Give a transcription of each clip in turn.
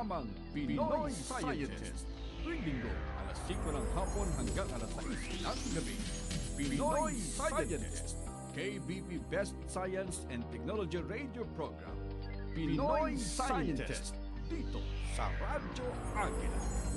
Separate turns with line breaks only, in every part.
programang Pinoy Scientist. Tuwing linggo, alas 5 ng hapon hanggang alas 6 ng gabi. Pinoy Scientist. KBP Best Science and Technology Radio Program. Pinoy Scientist. Dito sa Radyo Agila.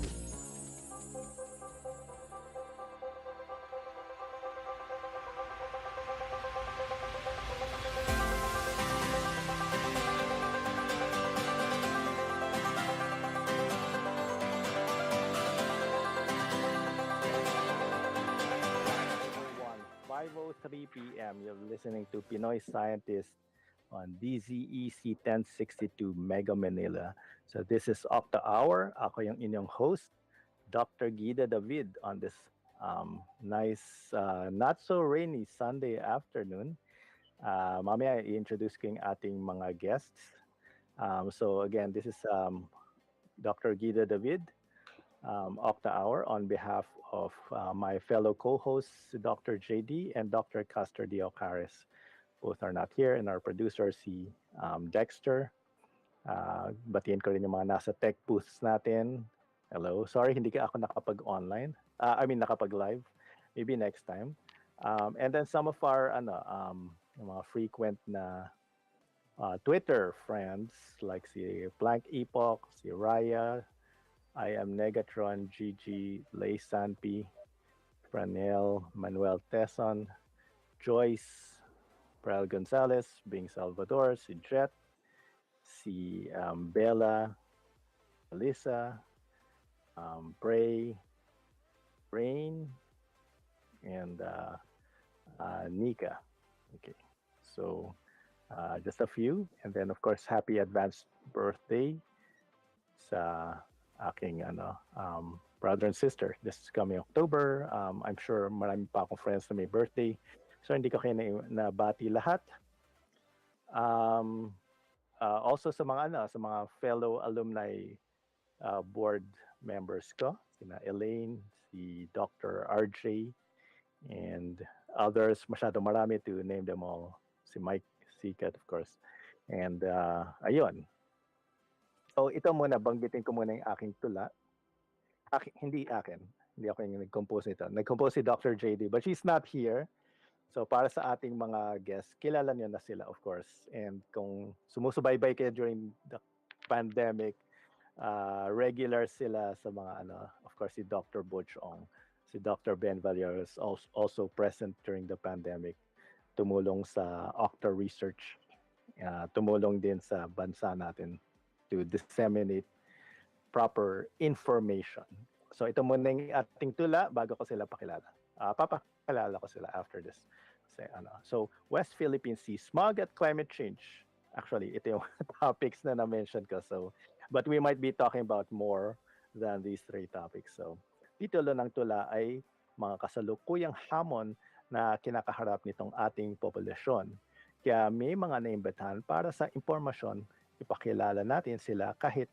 p.m. You're listening to Pinoy Scientist on DZEC 1062 Mega Manila. So this is Octa Hour. Ako yung inyong host, Dr. Guido David, on this nice, not so rainy Sunday afternoon. Mamaya i-introduce ko yung ating mga guests. So again, this is Dr. Guido David, Octa Hour, on behalf of my fellow co-hosts, Dr. JD and Dr. Castor Diocaris. Both are not here, and our producer, si Dexter. Batiin ko rin yung mga nasa tech booths natin. Hello. Sorry, hindi ka ako nakapag-online. Nakapag-live. Maybe next time. And then some of our mga frequent na Twitter friends, like si Blank Epoch, si Raya, I am Negatron, Gigi, Lay Sanpi, Franel, Manuel Teson, Joyce, Pral Gonzalez, Bing Salvador, si Jet, si Bella, Alyssa, Bray, Rain, and Nika. Okay, so just a few. And then, of course, happy advanced birthday sa aking brother and sister this coming October. I'm sure marami pa akong friends na may birthday. So hindi ko kayo nabati lahat. Also sa mga fellow alumni board members ko, sina Elaine, si Dr. RJ, and others, masyado marami to name them all. Si Mike Sikat, of course. And ayun. So ito muna, banggitin ko muna yung aking tula. Hindi akin. Hindi ako yung nag-compose nito. Nag-compose si Dr. JD, but she's not here. So para sa ating mga guests, kilala niyo na sila, of course. And kung sumusubaybay kayo during the pandemic, regular sila sa mga of course, si Dr. Butch Ong, si Dr. Ben Valleros, also present during the pandemic. Tumulong sa Octa Research. Tumulong din sa bansa natin to disseminate proper information. So ito muna yung ating tula bago ko sila pakilala. Papakilala ko sila after this. So West Philippine Sea, smog at climate change. Actually, ito yung topics na na-mention ko. So, but we might be talking about more than these three topics. So, titulo ng tula ay mga kasalukuyang hamon na kinakaharap nitong ating populasyon. Kaya may mga naimbitahan para sa impormasyon, ipakilala natin sila kahit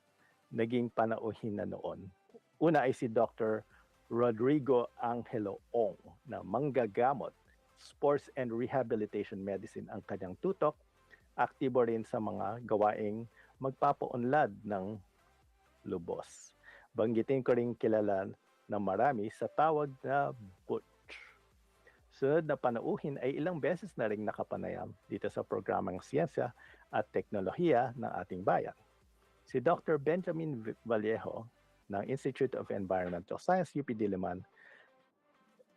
naging panauhin na noon. Una ay si Dr. Rodrigo Angelo Ong na manggagamot, sports and rehabilitation medicine ang kanyang tutok. Aktibo rin sa mga gawaing magpapaunlad ng lubos. Banggitin ko rin kilala ng marami sa tawag na Butch. Sunod na panauhin ay ilang beses na rin nakapanayam dito sa programang Siyensya at Teknolohiya ng ating bayan. Si Dr. Benjamin Vallejo ng Institute of Environmental Science, UP Diliman,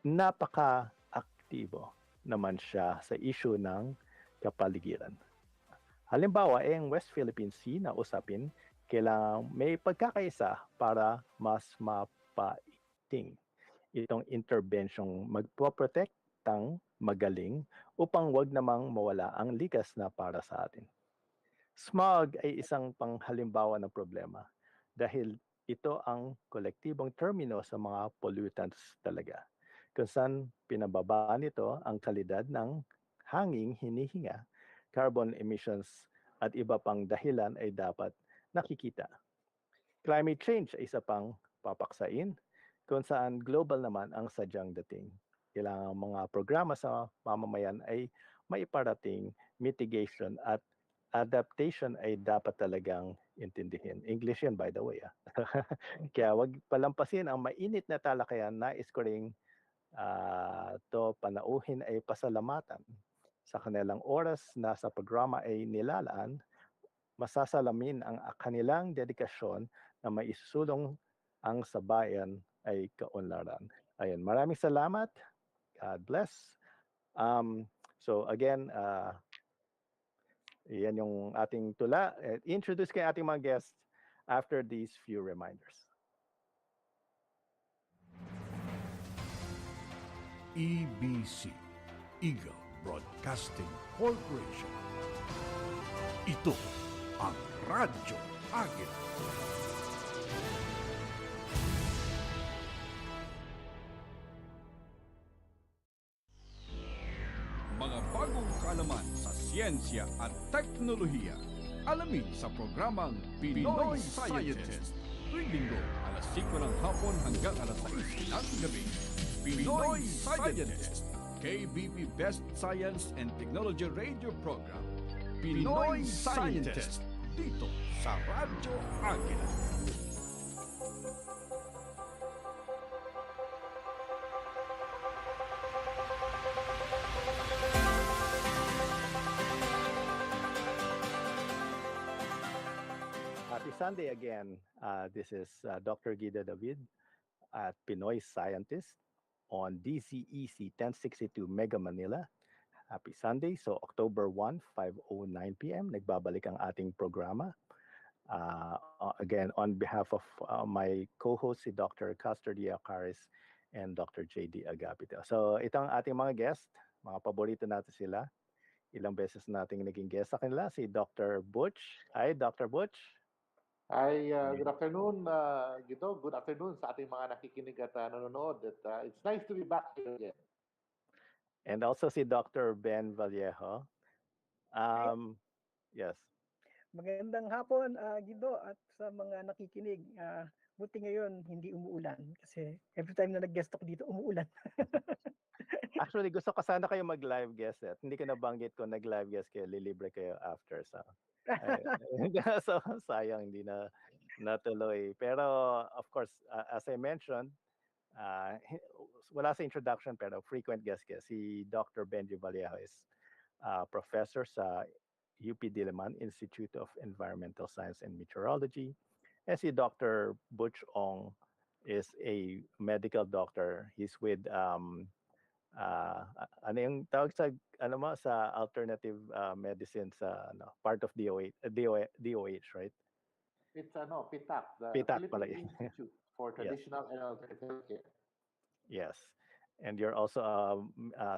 napaka-aktibo naman siya sa issue ng kapaligiran. Halimbawa, ang West Philippine Sea na usapin, kailangang may pagkakaisa para mas mapaiting itong intervensyong magpoprotektang magaling upang wag namang mawala ang likas na para sa atin. Smog ay isang panghalimbawa ng problema dahil ito ang kolektibong termino sa mga pollutants talaga, kung saan pinababa nito ang kalidad ng hanging hinihinga, carbon emissions at iba pang dahilan ay dapat nakikita. Climate change ay isa pang papaksain kung saan global naman ang sadyang dating. Kailangan mga programa sa mamamayan ay maiparating mitigation at adaptation ay dapat talagang intindihin. English yan, by the way. Kaya wag palampasin ang mainit na talakayan. Nais ko ring to panauhin ay pasalamatan sa kanilang oras na sa programa ay nilalaan, masasalamin ang kanilang dedikasyon na maisusulong ang sabayan ay kaunlaran. Ayun, maraming salamat. God bless. So again, yan yung ating tula. Introduce kay ating mga guests after these few reminders.
EBC, Eagle Broadcasting Corporation. Ito ang Radyo Agila. Mga bagong kaalaman sa siyensya at teknolohiya. Alamin sa programang Pinoy Scientist. Tuwing linggo, alas 5 ng hapon hanggang alas 6 ng gabi. Pinoy Scientist. KBP Best Science and Technology Radio Program. Pinoy Scientist. Dito sa Radyo Agila.
Happy Sunday again. This is Dr. Guido David at Pinoy Scientist on DCEC 1062 Mega Manila. Happy Sunday. So October 1, 5:09 p.m. Nagbabalik ang ating programa. Again, on behalf of my co-host si Dr. Castor Diacaris and Dr. JD Agapito. So itong ating mga guest, mga paborito natin sila. Ilang beses nating naging guest sa kanila, si Dr. Butch. Hi, Dr. Butch.
Hi, good afternoon, Gito. Good afternoon sa ating mga nakikinig at nanonood. It's nice to be back here again.
And also si Dr. Ben Vallejo. Yes.
Magandang hapon, Guido, at sa mga nakikinig. Buti ngayon, hindi umuulan. Kasi every time na nag-guest ako dito, umuulan.
Actually, gusto ko sana kayo mag-live guest. Hindi ko nabanggit ko nag-live guest kayo. Lilibre kayo after. So, so sayang, hindi na natuloy. Pero, of course, as I mentioned, wala sa introduction pero frequent guest kayo. Si Dr. Benji Vallejo is professor sa UP Diliman Institute of Environmental Science and Meteorology. And si Dr. Butch Ong is a medical doctor. He's with ano yung tawag sa sa alternative medicine sa part of DOH, right?
It's PITAC, the
PITAC pala.
Philippine Institute for Traditional and Alternative Healthcare.
Yes. And you're also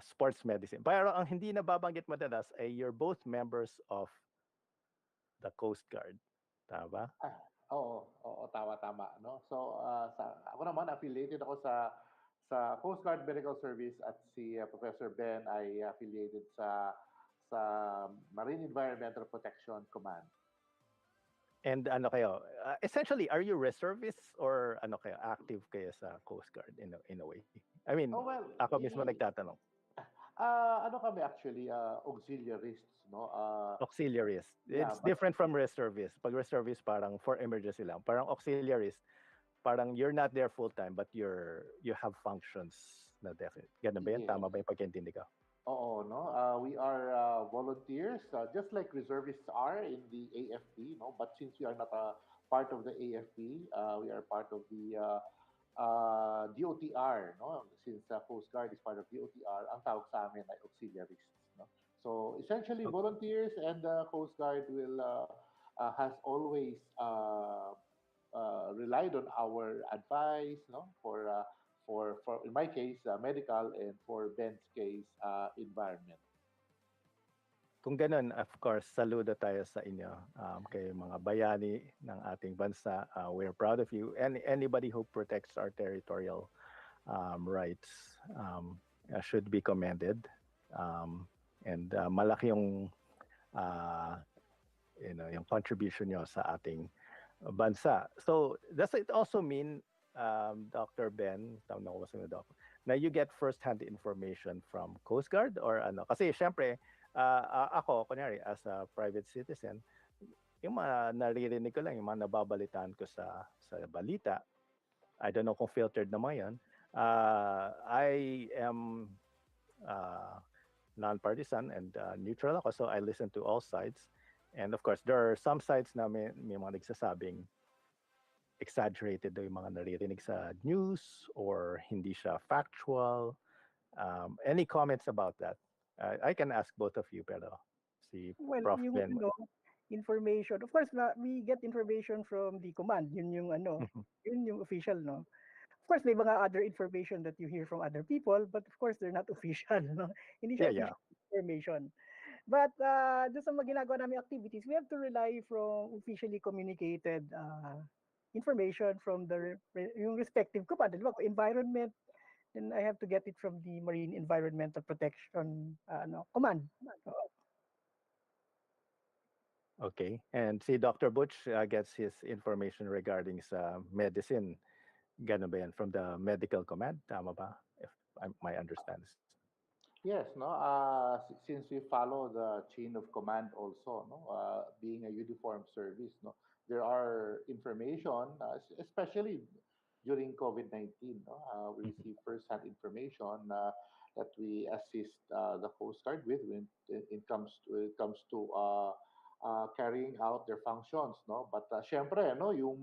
sports medicine. Pero ang hindi nababanggit madalas ay you're both members of the Coast Guard. Tama ba?
Oo, tama, no? So, ako naman, affiliated ako sa Coast Guard Medical Service at si Professor Ben ay affiliated sa Marine Environmental Protection Command.
And ano kayo, essentially, are you reservists or ano kayo, active kayo sa Coast Guard in a way? I mean, ako mismo nagtatanong.
Ano kami actually, auxiliaries, no?
Auxiliaries. It's different from reservists. Pag reservists, parang for emergency lang. Parang auxiliaries, parang you're not there full time but you have functions na definite. Ganun ba yan?
Yes.
Tama ba yung pagkaintindi ko?
Oo, no? We are volunteers, just like reservists are in the AFP, no? But since we are not a part of the AFP, we are part of the DOTR, no? Since Coast Guard is part of DOTR, ang tawag sa amin ay auxiliaries, no? So essentially, volunteers and the Coast Guard will has always relied on our advice, no? For in my case, medical, and for Ben's case, environment.
Kung ganun, of course, saludo tayo sa inyo, kay mga bayani ng ating bansa. We're proud of you. And anybody who protects our territorial rights should be commended. And malaki yung yung contribution nyo sa ating bansa. So does it also mean, Dr. Ben, tama ko ba sa Doc, na you get first-hand information from Coast Guard or ano? Kasi syempre, ako, kunyari, as a private citizen, yung mga naririnig ko lang, yung mga nababalitaan ko sa balita, I don't know kung filtered na mga yun. I am uh, non-partisan and neutral ako, so I listen to all sides. And of course, there are some sides na may mga nagsasabing exaggerated daw yung mga naririnig sa news or hindi siya factual. Any comments about that? I can ask both of you, pero si
Well,
Prof.
yung
Ben.
information, of course, we get information from the command. Yun yung yun yung official, no? Of course, may mga other information that you hear from other people, but of course, they're not official, no? Hindi
Yeah,
siya
yeah.
official information. But doon sa mga ginagawa namin activities, we have to rely from officially communicated information from yung respective command. Diba? Environment, then I have to get it from the Marine Environmental Protection command.
Okay. And si Dr. Butch gets his information regarding sa medicine. Ganun ba yan? From the medical command? Tama ba? If my understands.
Yes, no. Since we follow the chain of command also, no, being a uniform service, no, there are information, especially during COVID-19, no, we
Mhm.
receive first-hand information that we assist the Coast Guard with when it comes to carrying out their functions, no. But syempre, no, yung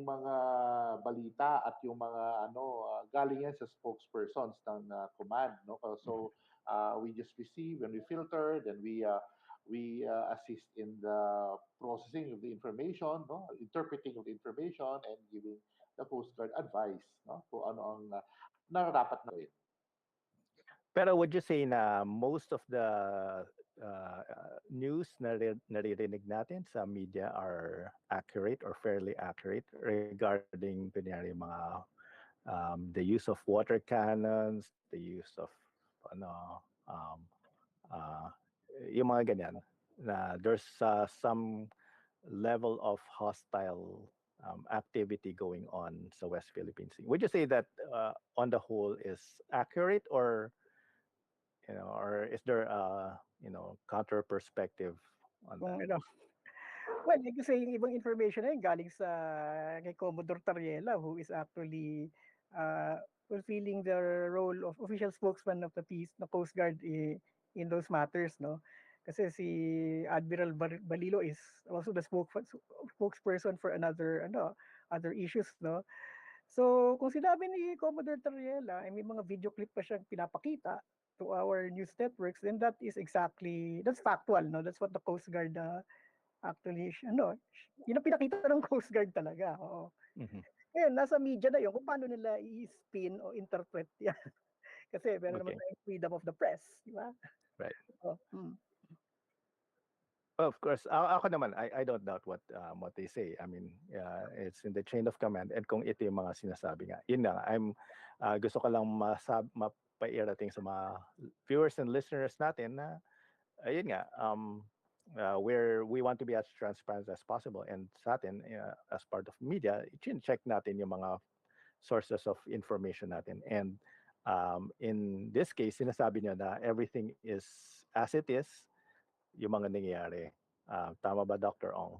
mga balita at yung mga galing yan sa spokespersons ng command, no.
Mhm.
So we just receive and we filter, then we assist in the processing of the information, no, interpreting of the information, and giving the Coast Guard advice, no, kung ano ang nararapat na gawin.
Pero would you say na most of the news na naririnig natin sa media are accurate or fairly accurate regarding kunyari mga the use of water cannons, the use of ano uh, yung mga ganyan na there's some level of hostile activity going on sa West Philippine Sea. Would you say that on the whole is accurate, or or is there counter perspective on
Kung
that?
well, like you say, yung ibang information na yun galing sa kay Commodore Tariela, who is actually fulfilling the role of official spokesman of the peace, the Coast Guard in those matters, no? Kasi si Admiral Balilo is also the spokesperson for other issues, no? So, kung sinabi ni Commodore Tariela, ay may mga video clip pa siyang pinapakita to our news networks, then that's factual, no? That's what the Coast Guard actually, yun ang pinakita ng Coast Guard talaga. Oo.
Mhm.
Ngayon, nasa media na yun kung paano nila i-spin o interpret yan. Kasi meron naman
Okay,
tayong freedom of the press, di ba?
right.
Oh,
Well, of course, ako naman, I don't doubt what they say. I mean, it's in the chain of command, and kung ito yung mga sinasabi nga, yun nga, gusto ko lang mapairating sa mga viewers and listeners natin na, ayun nga, we want to be as transparent as possible, and sa atin, as part of media, check natin yung mga sources of information natin. And in this case, sinasabi niya na everything is as it is, yung mga nangyayari. Tama ba, Dr. Ong?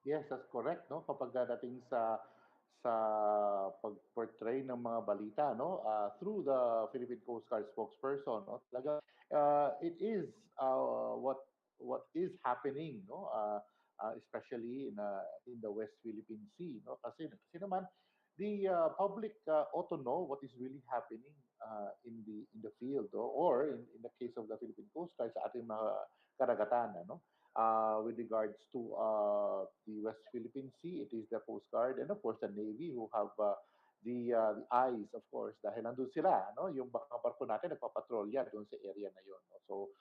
Yes, that's correct, no? Kapag dating sa pag-portray ng mga balita, no, through the Philippine Coast Guard spokesperson, no, talaga it is what is happening, no, especially in the West Philippine Sea, no, kasi naman the public ought to know what is really happening in the field, no? Or in the case of the Philippine Coast Guard sa ating mga karagatan, no, with regards to the West Philippine Sea. It is the Coast Guard and of course the Navy who have the eyes, of course, dahil nandun sila, no? Yung mga barko natin nagpapatrolya doon sa area na yun, no? So,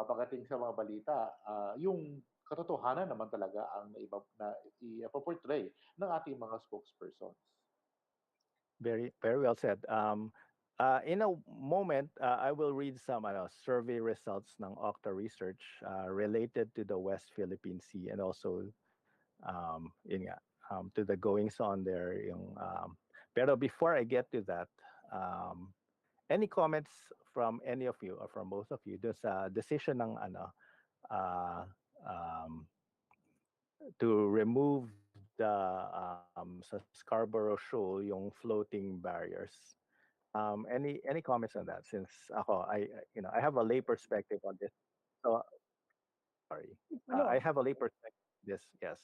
pagdating sa mga balita, yung katotohanan naman talaga ang i-portray ng ating mga spokespersons.
Very, very well said. In a moment, I will read some survey results ng Okta Research related to the West Philippine Sea, and also yun nga, to the goings on there. Pero before I get to that, any comments from any of you or from both of you doon sa decision ng ano um, to remove sa Scarborough Shoal yung floating barriers. Any comments on that? Since ako, I have a lay perspective on this. So sorry, I
Ano,
have a lay perspective on this. Yes.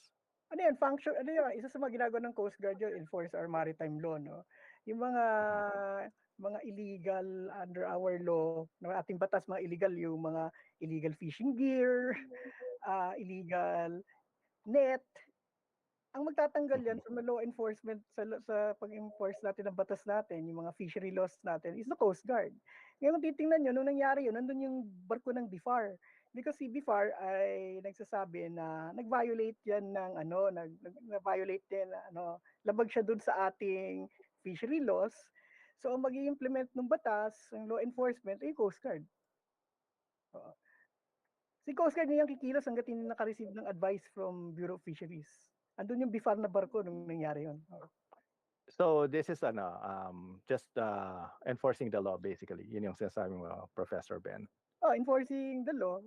ano yan, function, ano yan, isa sa mga ginagawa ng Coast Guard yun, enforce our maritime law, no? Yung
Mhm.
mga illegal under our law, ng ating batas, mga illegal, yung mga illegal fishing gear, illegal net, ang magtatanggal yan
Mhm.
sa mga law enforcement sa pag-enforce natin ng batas natin, yung mga fishery laws natin, is the Coast Guard. Ngayon kung titingnan nyo, nung nangyari yun, nandun yung barko ng BIFAR. Because si BIFAR ay nagsasabi na nag-violate yan ng nag-violate din na labag siya dun sa ating fishery laws. So ang mag-i-implement ng batas, ng law enforcement ay Coast Guard. Oo. Si Coast Guard niyang kikilos hanggat hindi naka-receive ng advice from Bureau of Fisheries. Andun yung BIFAR na barko nung nangyari yun.
So this is just enforcing the law basically. Yun yung sinasabi mo, Professor Ben.
Enforcing the law,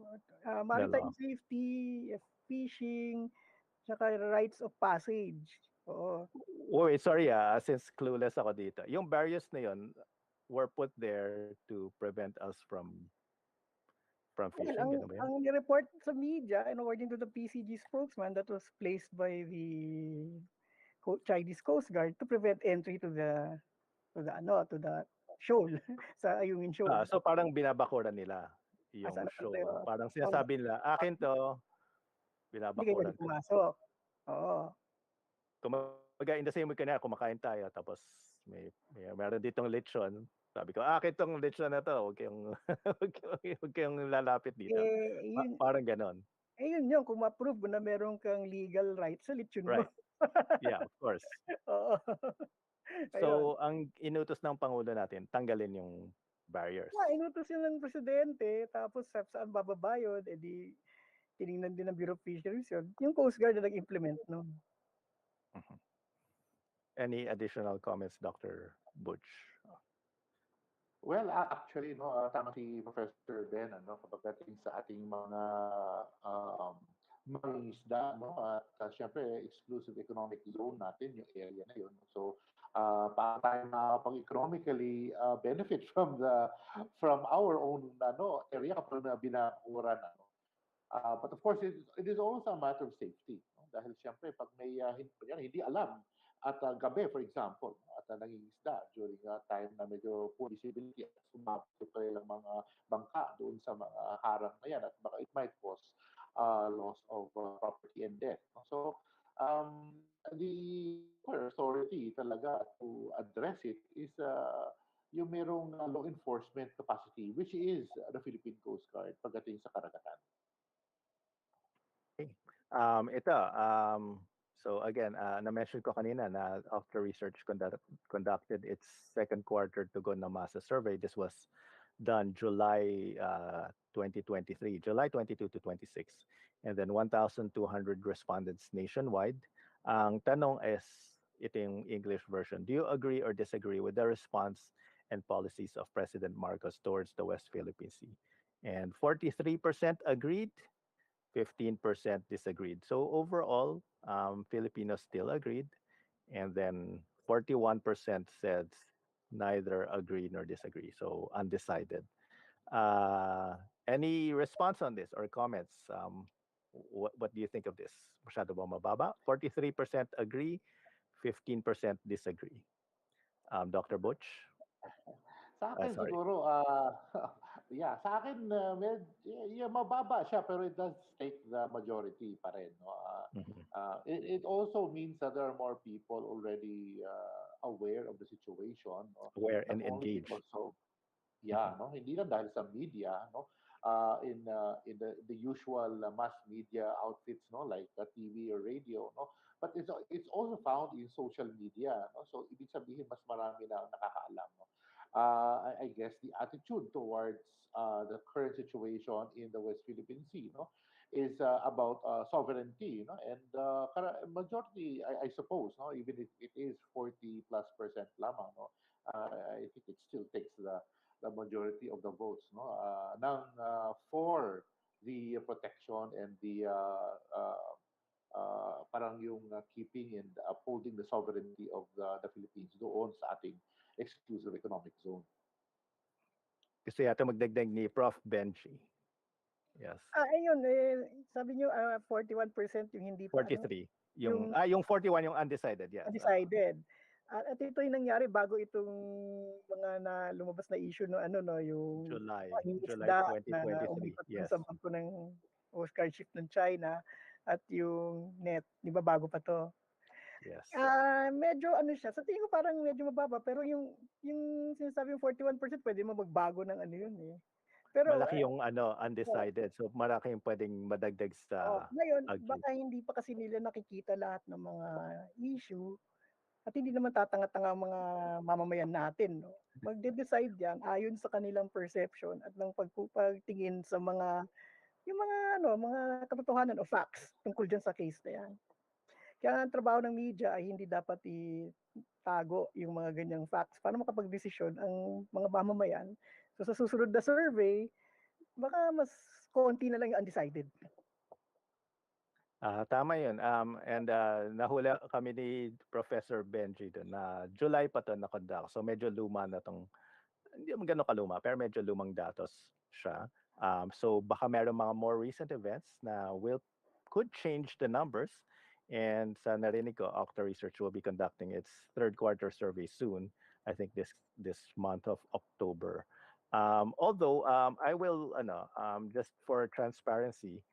The
maritime
law.
safety, fishing, tsaka rights of passage. Oo.
Wait, sorry since clueless ako dito. Yung barriers na yun were put there to prevent us from
Well,
fishing, ganun ba yun?
ang report sa media, and according to the PCG spokesman, that was placed by the Chinese Coast Guard to prevent entry to the shoal sa Ayungin Shoal.
So parang binabakuran nila
Asa
yung
na
show.
tayo?
Parang
Oh,
sinasabi nila, akin to,
hindi kayo pwede
binabakuran ko.
pumasok. Oo.
Kumaga, in the same way kanina, kumakain tayo, tapos meron ditong lechon. Sabi ko, akin tong lechon na to, huwag kayong, huwag kayong lalapit dito.
Yun,
Parang ganon.
yun yun, kung ma-prove mo na meron kang legal rights sa lechon mo.
Right. Yeah, of course.
Oo. Ayun.
So, ang inutos ng Pangulo natin, tanggalin yung barriers.
Inutos yun ng presidente, tapos saan bababayod, edi tiningnan din ng Bureau of Fisheries yun. Yung Coast Guard na nag-implement nun.
Mhm. Any additional comments, Dr. Butch?
Well, actually, no, tama si Professor Ben, kapag dating sa ating mga um, mangingisda, no, at syempre, exclusive economic zone natin, yung area na yun. So, para tayo makapag-economically benefit from our own area kapag binakuran. But of course, it is also a matter of safety. No? Dahil siyempre, pag may hindi alam, at gabi, for example, at nangingisda during time na medyo poor visibility at sumabot pa lang mga bangka doon sa mga harang na yan at baka it might cause loss of property and death. No? So, the authority talaga to address it is yung merong law enforcement capacity, which is the Philippine Coast Guard pagdating sa karagatan.
Okay. Ito, so again, na-mention ko kanina na after research conducted its second quarter to go na masa survey, this was done July 2023, July 22 to 26. And then 1,200 respondents nationwide. Ang tanong is, ito yung English version, do you agree or disagree with the response and policies of President Marcos towards the West Philippine Sea? And 43% agreed, 15% disagreed. So overall, Filipinos still agreed. And then 41% said neither agree nor disagree. So undecided. Any response on this or comments? What do you think of this? Masyado ba mababa? 43% agree, 15% disagree. Dr. Butch?
Sa akin
Sorry.
siguro, yeah, sa akin, mababa siya, pero it does take the majority pa rin. No?
Mhm.
It also means that there are more people already aware of the situation. No?
Aware
Not
and
only
engaged.
because of,
Mhm.
yeah, no? Hindi lang dahil sa media, no? In the usual mass media outfits, no, like TV or radio, no, but it's also found in social media, no. So ibig sabihin mas marami na ang nakakaalam, no. I guess the attitude towards the current situation in the West Philippine Sea, no, is about sovereignty, no, and majority, I suppose, no, even if it is 40+% lamang, no, I think it still takes the majority of the votes, no, for the protection and the parang yung keeping and upholding the sovereignty of the Philippines doon sa ating exclusive economic zone.
Gusto yata magdagdag ni Prof. Benji. Yes.
Ayun, sabi niyo 41% yung hindi pa
43.
yung
Yung 41 yung undecided, yes.
undecided. At ito yung nangyari bago itong mga lumabas na issue no yung
July
pangingisda na
2023.
umikot dun
Yes.
sa bangko ng Oscar ship ng China at yung net, di ba bago pa to?
Yes.
Medyo siya, sa tingin ko parang medyo mababa pero yung sinasabi yung 41% pwede mo magbago ng yun eh. Pero
malaki yung undecided. So malaki yung pwedeng madagdag sa
ngayon,
Agila.
baka hindi pa kasi nila nakikita lahat ng mga issue at hindi naman tatanga-tanga ang mga mamamayan natin. No? Magde-decide yan ayon sa kanilang perception at ng pagtingin sa yung mga katotohanan o facts tungkol dyan sa case na yan. Kaya ang trabaho ng media ay hindi dapat itago yung mga ganyang facts para makapag-desisyon ang mga mamamayan. So sa susunod na survey, baka mas konti na lang yung undecided.
Tama yun. And nahula kami ni Professor Benji doon na July pa to na-conduct. So medyo luma na tong, hindi naman gano'n kaluma, pero medyo lumang datos siya. So baka meron mga more recent events na could change the numbers. And sa narinig ko, Octa Research will be conducting its third quarter survey soon. I think this month of October. Although I will just for transparency,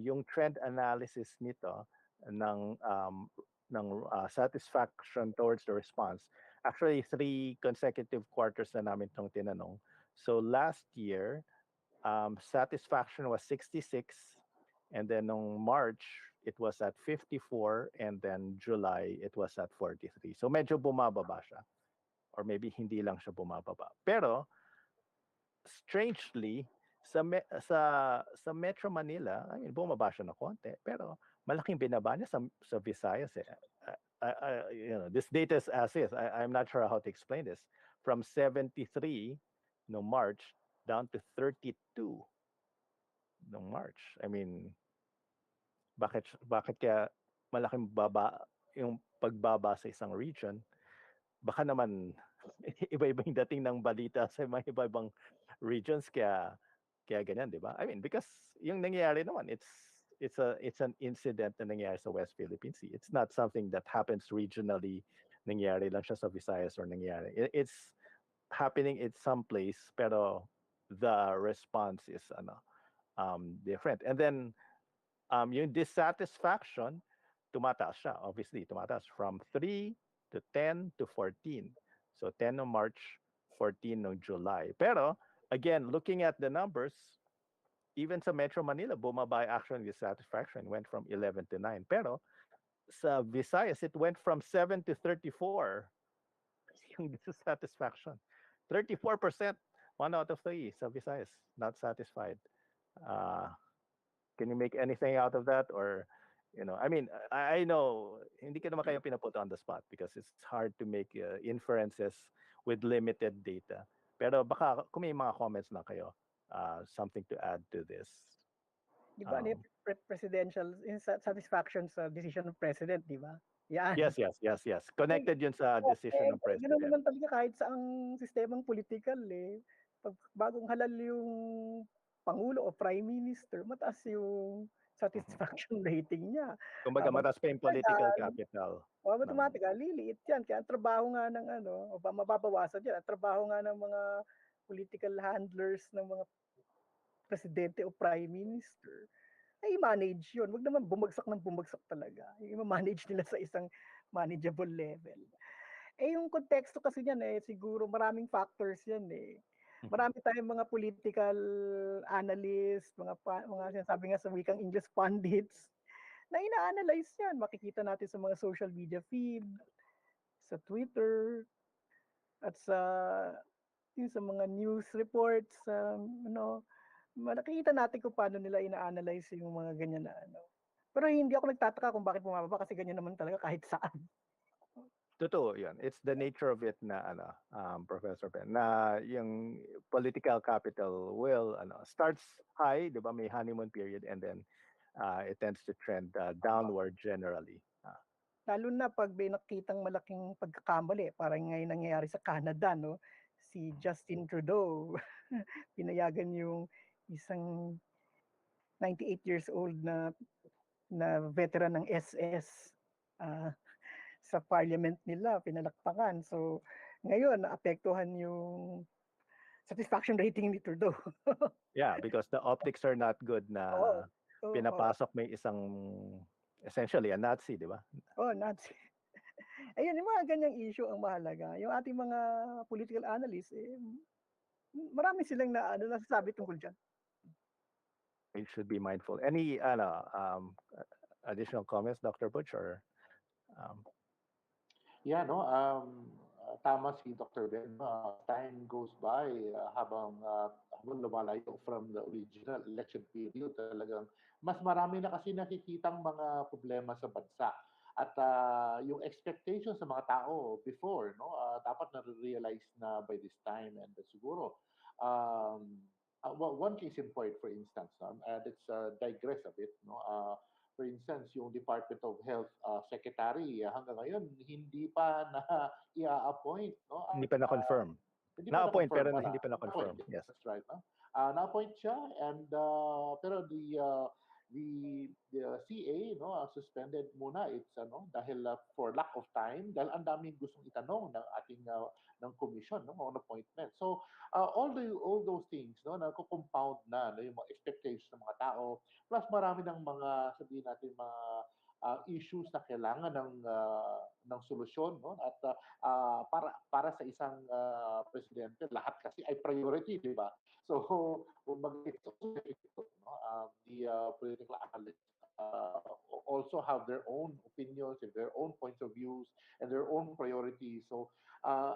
yung trend analysis nito ng satisfaction towards the response, actually 3 consecutive quarters na namin itong tinanong. So last year, satisfaction was 66, and then nung March it was at 54, and then July it was at 43. So medyo bumababa siya, or maybe hindi lang siya bumababa. Pero strangely, sa Metro Manila, I mean, bumaba siya na konti, pero malaking binaba niya sa Visayas eh. This data is as is. I'm not sure how to explain this. From 73 no March down to 32 no March. I mean, bakit kaya malaking baba yung pagbaba sa isang region? Baka naman iba-iba yung dating ng balita sa mga iba-ibang regions kaya ganyan, di ba? I mean, because yung nangyayari naman, it's an incident na nangyayari sa West Philippine Sea. It's not something that happens regionally. Nangyayari lang siya sa Visayas or nangyayari. It's happening in some place, pero the response is different. And then yung dissatisfaction, tumataas siya. Obviously, tumataas from 3 to 10 to 14. So 10 no March, 14 no July. Pero again, looking at the numbers, even sa Metro Manila, bumaba actually dissatisfaction, went from 11 to 9. Pero sa Visayas, it went from 7 to 34. Yung dissatisfaction. 34%, 1 out of 3 sa Visayas, not satisfied. Can you make anything out of that? Or, I mean, I know, hindi ka naman kayo pinaput on the spot because it's hard to make inferences with limited data. Pero baka kung may mga comments lang kayo, something to add to this.
Di ba, presidential satisfaction sa decision ng president, di ba? Yan.
Yes. Connected yun sa decision ng president.
Ganun naman talaga kahit sa ang sistemang politikal eh. Pag bagong halal yung Pangulo o Prime Minister, mataas yung satisfaction rating niya.
Kumbaga, mataas pa yung political capital.
Automatic, liliit yan. Kaya ang trabaho nga ng o mababawasan yan, ang trabaho nga ng mga political handlers ng mga presidente o prime minister, ay manage yun. Wag naman bumagsak talaga. I-manage nila sa isang manageable level. Yung konteksto kasi niyan siguro maraming factors yan Marami tayong mga political analysts, mga sinasabi nga sa wikang English pundits, na ina-analyze yan. Makikita natin sa mga social media feed, sa Twitter, at sa mga news reports, makikita natin kung paano nila ina-analyze yung mga ganyan na Pero hindi ako nagtataka kung bakit bumababa kasi ganyan naman talaga kahit saan.
Totoo 'yun. It's the nature of it na ano, Professor Ben, na yung political capital will ano, starts high, 'di ba, may honeymoon period and then, it tends to trend,
Tama.
downward generally.
Lalo na 'pag may nakitang malaking pagkakamali, parang ngayon nangyayari sa Canada 'no, si Justin Trudeau pinayagan yung isang 98 years old na veteran ng SS, ah, sa parliament nila, pinalakpakan. So, ngayon naapektuhan yung satisfaction rating ni Trudeau.
Yeah, because the optics are not good
Oo,
na
oo,
pinapasok may isang essentially a Nazi, 'di ba?
oo, Nazi. Ayun, yung mga ganyang issue ang mahalaga. Yung ating mga political analysts, marami silang nasasabi tungkol diyan.
We should be mindful. Any ano, additional comments, Dr. Butch, or um,
Yeah, no, tama si Dr. Ben. Time goes by habang lumalayo from the original election period, talagang mas marami na kasi nakikitang mga problema sa bansa. At yung expectation sa mga tao before, no, dapat na-realize na by this time. And siguro, one case in point, for instance, let's digress a bit. No, for instance, yung Department of Health Secretary hanggang ngayon hindi pa na i-appoint, no?
hindi pa na-confirm.
Hindi pa
Na-appoint
na-confirm
pero
pala.
hindi pa na-confirm.
Na-appoint,
Yes.
that's right, no? Na-appoint siya and pero the CA, no, suspended muna. It's ano dahil for lack of time, dahil ang daming gustong itanong ng ating ng commission, no, on appointment. So all those things, no, nagko-compound na, no, yung mga expectations ng mga tao, plus marami ng mga, sabihin natin, mga issues na kailangan ng solusyon, no, at para sa isang presidente, lahat kasi ay priority, di ba? So it's also difficult, no? The political analysts also have their own opinions and their own points of views and their own priorities. So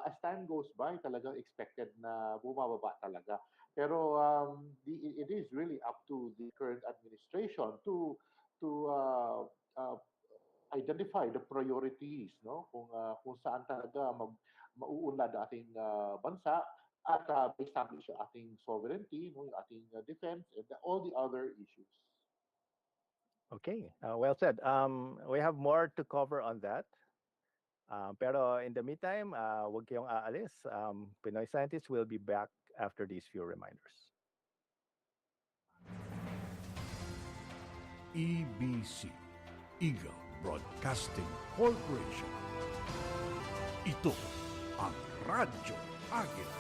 as time goes by, talagang expected na bumababa talaga. Pero it is really up to the current administration to uh, identify the priorities, no, kung saan talaga mauunlad ang ating bansa at establish ang ating sovereignty, no, yung ating defense and all the other issues.
Okay, well said. We have more to cover on that. Pero in the meantime, huwag kayong aalis. Pinoy Scientist will be back after these few reminders.
EBC, Eagle Broadcasting Corporation. Ito ang Radyo Agila.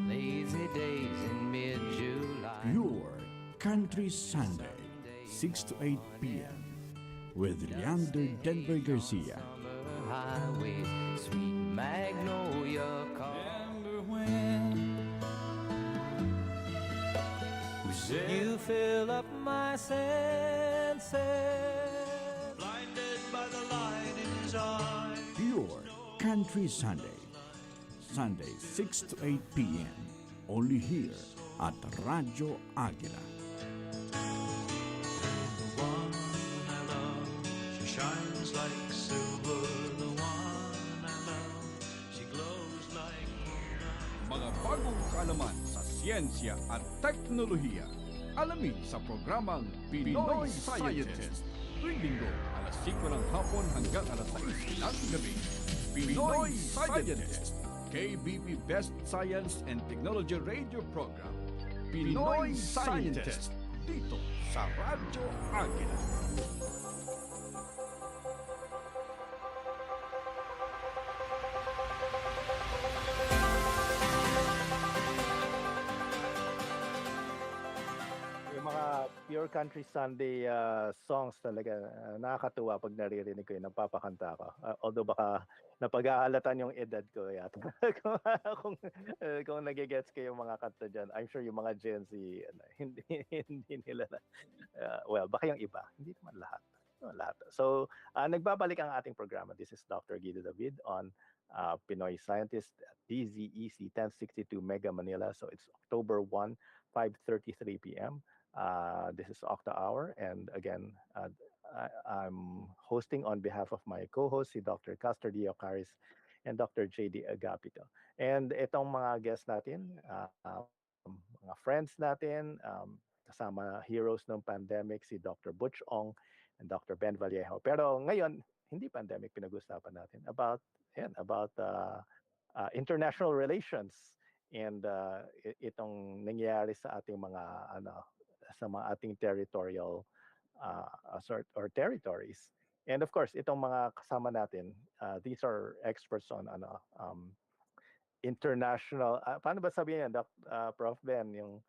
Lazy days in mid-July.
Pure Country Sunday, 6 to 8 p.m. with Leander Denver Garcia.
Summer highways, sweet magnolia
Remember when we said
you fill up my senses.
blinded by the light in his eyes.
Pure Country Sunday, Sunday 6 to 8 p.m. Only here at Radyo Agila.
The one I love, she shines like silver. The one I love, she glows like moonlight.
Mga bagong kaalaman sa siyensya at teknolohiya. Alamin sa programang Pinoy Scientist. Tuwing linggo, alas 5 ng hapon hanggang alas 6 ng gabi. Pinoy Scientist. KBP Best Science and Technology Radio Program. Pinoy Scientist. Dito sa Radyo Agila.
Yung mga Pure Country Sunday songs talaga, nakakatuwa pag naririnig ko yun, napapakanta ako. Although baka napag-aalatan yung edad ko yata. kung nagigets ko yung mga kanta dyan, I'm sure yung mga Gen Z, hindi nila, well, baka yung iba, hindi naman lahat. Lahat. So, nagbabalik ang ating programa. This is Dr. Guido David on Pinoy Scientist at DZEC 1062 Mega Manila. So it's October 1, 5:33 p.m. This is Octa Hour. And again, I'm hosting on behalf of my co-host, si Dr. Castor Diocaris and Dr. JD Agapito. And itong mga guests natin, mga friends natin, kasama heroes ng pandemic, si Dr. Butch Ong and Dr. Ben Vallejo. Pero ngayon, hindi pandemic pinag-usapan natin about international relations and itong nangyayari sa ating mga sa mga ating territorial sort or territories. And of course, itong mga kasama natin, these are experts on international, paano ba sabihin yan, Prof. Ben, yung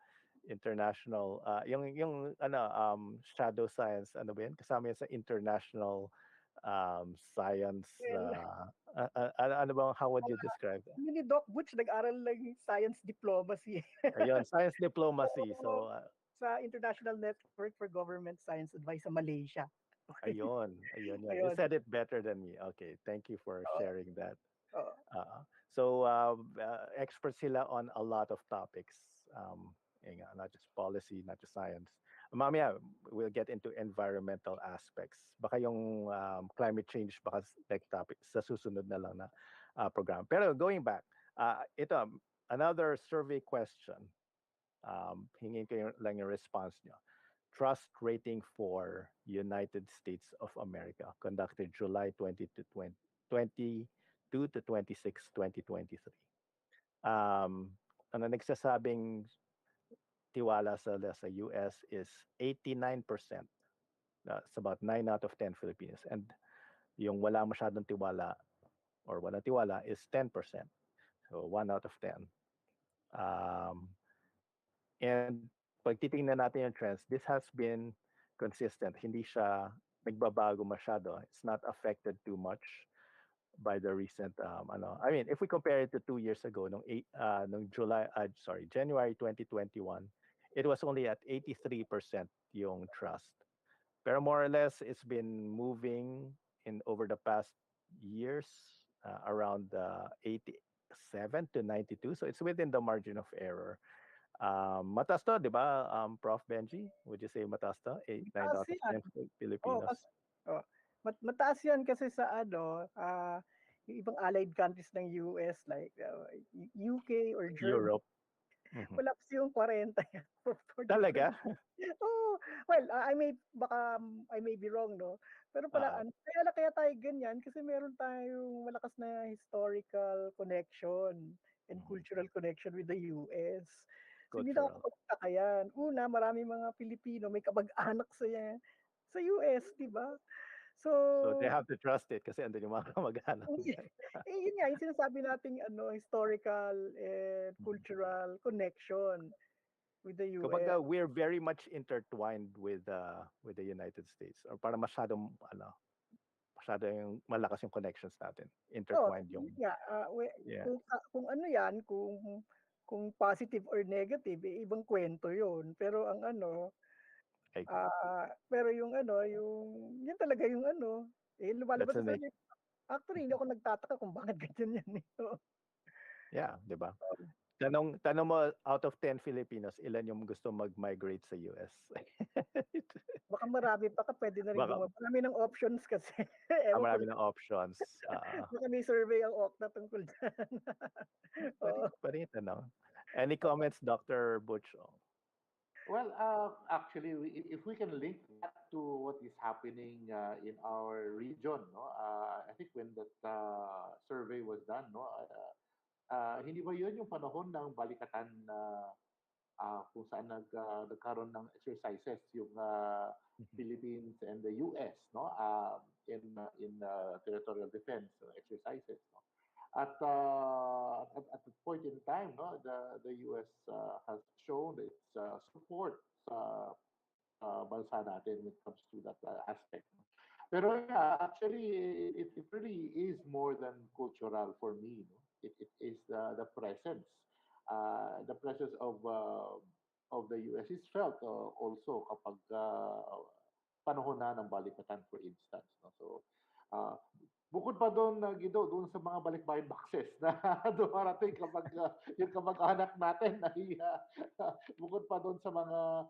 international, yung shadow science, ano ba yan? Kasama yan sa international science,
Well,
ano ba, how would you describe that?
ni Doc Butch nag-aral lang science diplomacy
Ayun, science diplomacy. So,
sa International Network for Government Science Advice sa Malaysia.
ayun. You
Ayun.
said it better than me. Okay, thank you for
Oo,
sharing that.
oo.
So experts sila on a lot of topics, not just policy, not just science. Mamaya, we'll get into environmental aspects. Baka yung climate change, baka like topic sa susunod na lang na program. Pero going back, ito, another survey question. Hingin ko lang yung response nyo. Trust rating for United States of America, conducted July 20 to 22 to 26, 2023. Ano nagsasabing tiwala sa US is 89%. That's about 9 out of 10 Filipinos. And yung wala masyadong tiwala or wala tiwala is 10%. So 1 out of 10. And pag titingnan natin yung trends, this has been consistent. Hindi siya nagbabago masyado. It's not affected too much by the recent I mean, if we compare it to 2 years ago, nung January 2021, it was only at 83% yung trust. Pero more or less, it's been moving in over the past years around 87 to 92. So it's within the margin of error. Mataas to, di ba, Prof. Benji? Would you say mataas to? 8, 9
Mataas
out of
yan.
10
Oh,
Filipinos.
mataas yan kasi sa yung ibang allied countries ng US like UK or Germany.
Europe. Mhm.
Wala kasi yung 40 yan for
Talaga?
Oh, well, I may be wrong, no? Pero pala, kaya tayo ganyan kasi meron tayong malakas na historical connection and cultural connection with the US. So, hindi na
Cultural.
ako magtaka yan. Una, marami mga Pilipino may kamag-anak sa US, di ba?
So they have to trust it kasi andun yung mga kamag-anak.
Yun nga, yung sinasabi nating historical and cultural connection with the US.
Kumbaga, we're very much intertwined with the United States. Or para masyadong yung malakas yung connections natin. Intertwined yung.
Yeah,
Yeah.
kung ano yan, kung positive or negative, ibang kwento yun. Pero ang pero yung yun talaga yung lumalabas
That's
sa akin. Actually, hindi ako nagtataka kung bakit ganyan yan.
Yeah, di ba? Tanong mo, out of 10 Filipinos, ilan yung gusto mag-migrate sa US?
Baka marami pa ka, pwede na rin marami ng options kasi.
Marami ng options.
Baka may survey ang OCTA tungkol dyan.
Pwede yung tanong. Any comments, Dr. Butch?
Well, actually, if we can link that to what is happening in our region, no? I think when that survey was done, no, hindi ba yun yung panahon ng balikatan kung saan nagkaroon ng exercises yung Philippines and the US, no, in territorial defense exercises, no? At the point in time, no, the US has shown its support sa bansa natin when it comes to that aspect. Pero yeah, actually, it really is more than cultural for me. No? It is the presence. The presence of the US is felt also kapag panahon na ng balikatan, for instance. No? So, uh, bukod pa doon, Gido, doon sa mga balikbayan boxes na dumarating kapag yung kamag-anak natin ay bukod pa doon sa mga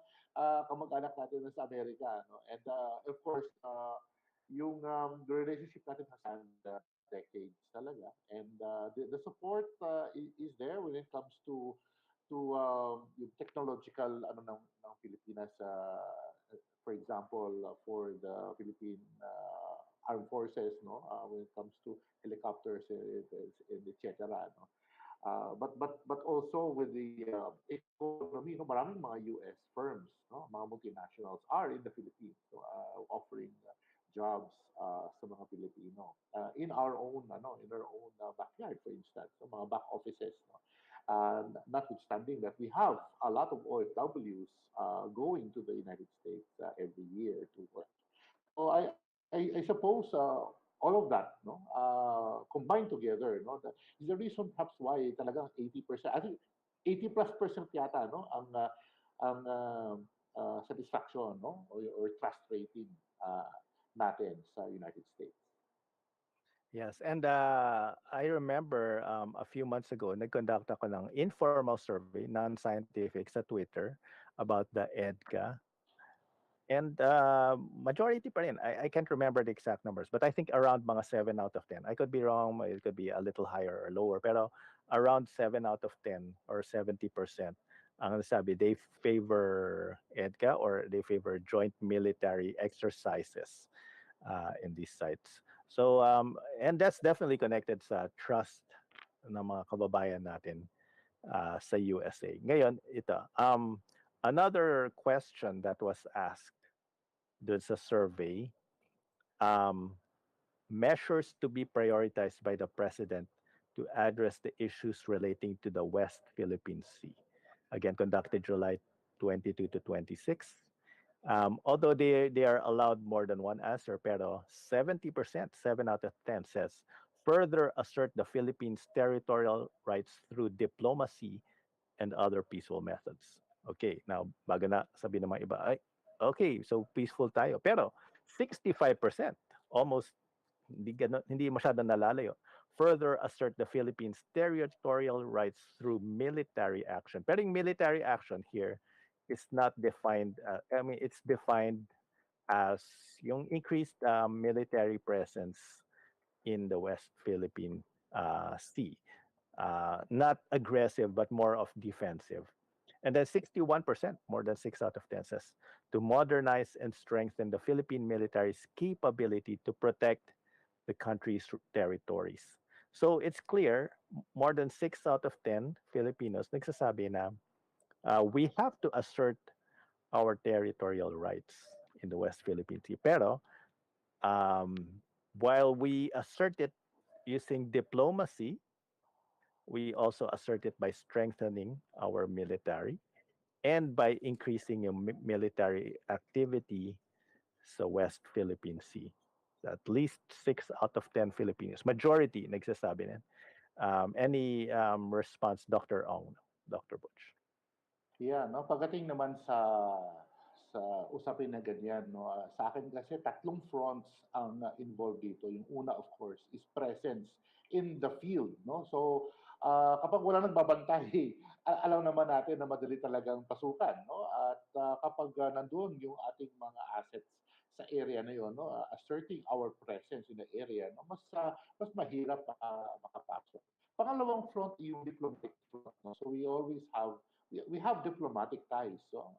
kamag-anak natin sa Amerika. No? And of course, yung the relationship natin has spanned decades talaga. And the support is there when it comes to yung technological ano ng Pilipinas, for example, for the Philippine armed forces, no, when it comes to helicopters and etc. No? But also with the economy, no, maraming mga US firms, no, mga multinationals are in the Philippines, so, offering jobs sa mga Pilipino in our own backyard, for instance, so mga back offices, no. Notwithstanding that we have a lot of OFWs going to the United States every year to work. So I suppose all of that, no, combined together, no, that is the reason perhaps why talagang 80%, I think 80 plus percent yata, no, ang satisfaction, no, or trust rating uh, natin sa United States.
Yes, and I remember a few months ago, nag-conduct ako ng informal survey, non-scientific, sa Twitter about the EDCA. And majority pa rin. I can't remember the exact numbers, but I think around mga 7 out of 10. I could be wrong, it could be a little higher or lower, pero around 7 out of 10 or 70% ang sabi they favor EDCA or they favor joint military exercises in these sites. So, and that's definitely connected sa trust ng mga kababayan natin sa USA. Ngayon, ito, another question that was asked dun sa survey, um, measures to be prioritized by the president to address the issues relating to the West Philippine Sea. Again, conducted July 22 to 26. Although they are allowed more than one answer, pero 70%, 7 out of 10 says, further assert the Philippines' territorial rights through diplomacy and other peaceful methods. Okay, now, bago na sabi ng mga iba, ay, okay, so peaceful tayo. Pero 65%, almost hindi masyadong nalalayo, further assert the Philippines' territorial rights through military action. Pero yung military action here is not defined, I mean, it's defined as yung increased military presence in the West Philippine Sea. Not aggressive, but more of defensive. And then 61%, more than 6 out of 10 says, to modernize and strengthen the Philippine military's capability to protect the country's territories. So it's clear, more than 6 out of 10 Filipinos nagsasabi na we have to assert our territorial rights in the West Philippine Sea. Pero um, while we assert it using diplomacy, we also assert it by strengthening our military and by increasing yung military activity sa West Philippine Sea. At least 6 out of 10 Filipinos, majority nagsasabi na. Any response, Dr. Ong, Dr. Butch?
Yeah, no, pagdating naman sa usapin na ganyan, no, sa akin kasi tatlong fronts ang involved dito. Yung una, of course, is presence in the field, no. So kapag wala nagbabantay, alam naman natin na madali talagang pasukan, no. At kapag nandoon yung ating mga assets sa area na yon, no, asserting our presence in the area, no, mas mahirap makapasok. Pangalawang front yung diplomatic front, no. So we have diplomatic ties, so,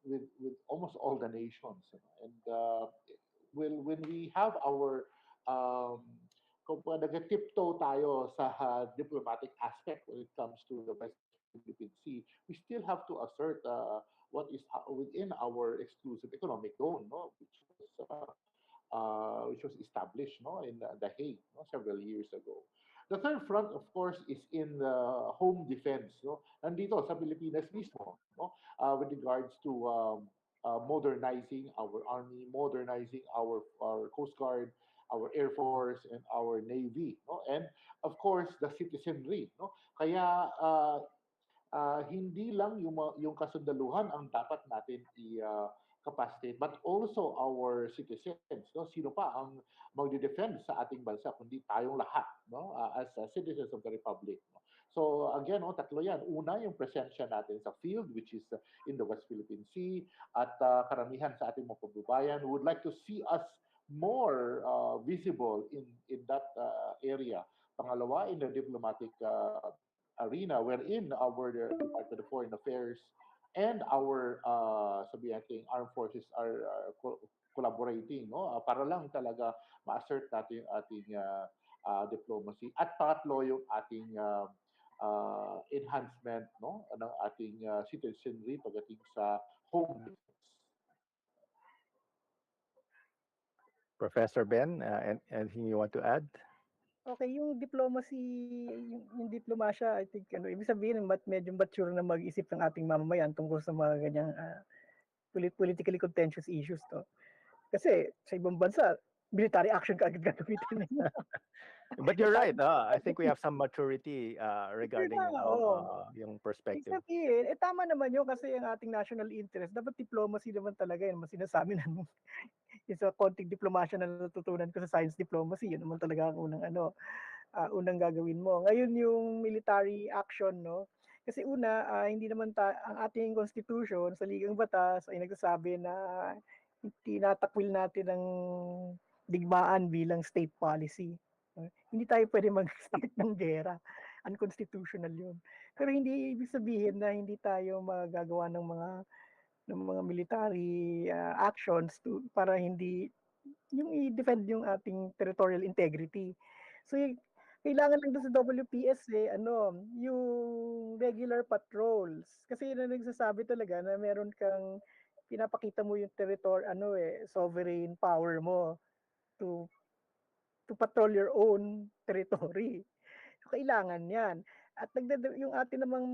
with almost all the nations, you know. And when we have our kung nag-tiptoe tayo sa diplomatic aspect when it comes to the West Philippine Sea, we still have to assert what is within our exclusive economic zone, no, which was established, no, in The Hague, no, several years ago. The third front, of course, is in the home defense, no? Nandito sa Pilipinas mismo, no? With regards to modernizing our army, modernizing our Coast Guard, our Air Force, and our Navy, no? And of course, the citizenry, no? Kaya hindi lang yung kasundaluhan ang dapat natin capacity, but also our citizens. No? Sino pa ang magde-defend sa ating bansa kundi tayong lahat, no? As citizens of the Republic. No? So again, no, tatlo yan. Una, yung presensya natin sa field, which is in the West Philippine Sea, at karamihan sa ating mga kababayan would like to see us more visible in that area. Pangalawa, in the diplomatic arena, wherein our Department of Foreign Affairs and our sabi natin armed forces are collaborating, no? Para lang talaga ma-assert natin yung ating diplomacy. At pangatlo, yung ating enhancement, no, ng ating citizenry pagdating sa home defense.
Professor Ben, anything you want to add?
Okay, yung diplomacy, yung diplomasya, I think, ibig sabihin, medyo mature na mag-isip ng ating mamamayan tungkol sa mga ganyang politically contentious issues to. Kasi sa ibang bansa, military action ka agad gagamitin nila.
But you're right. I think we have some maturity regarding yung
Ibig
perspective.
sabihin, tama naman yun kasi ang ating national interest, dapat diplomacy naman talaga yun. Sinasabi namin, isa konting diplomasya na natutunan ko sa science diplomacy, yun naman talaga ang unang gagawin mo. Ngayon yung military action, no? Kasi una, hindi naman ang ating constitution sa ligang batas ay nagsasabi na tinatakwil natin ang digmaan bilang state policy. Hindi tayo pwede mag-start ng gera. Unconstitutional yun. Pero hindi ibig sabihin na hindi tayo magagawa ng mga military actions para hindi yung i-defend yung ating territorial integrity. So kailangan lang doon sa WPS yung regular patrols. Kasi yun ang nagsasabi talaga na meron kang pinapakita mo yung sovereign power mo to patrol your own territory. So, kailangan yan. At yung atin namang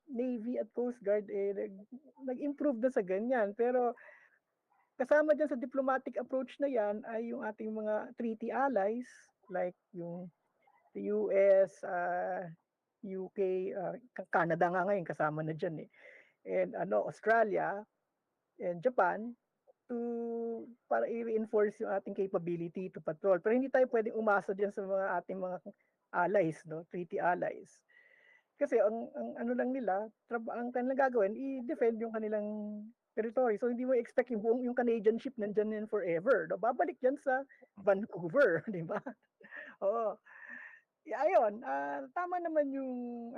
Navy at Coast Guard nag-improve na sa ganyan. Pero kasama dyan sa diplomatic approach na yan ay yung ating mga treaty allies like yung the US, UK, Canada nga ngayon kasama na dyan eh. And Australia and Japan para i-reinforce yung ating capability to patrol. Pero hindi tayo pwedeng umasa diyan sa ating mga allies, no? Treaty allies. Kasi ang ano lang nila, ang kanilang gagawin, i-defend yung kanilang territory. So hindi mo expect yung Canadian ship nandyan yan forever. No? Babalik yan sa Vancouver, di ba? Oo. Ayun, tama naman yung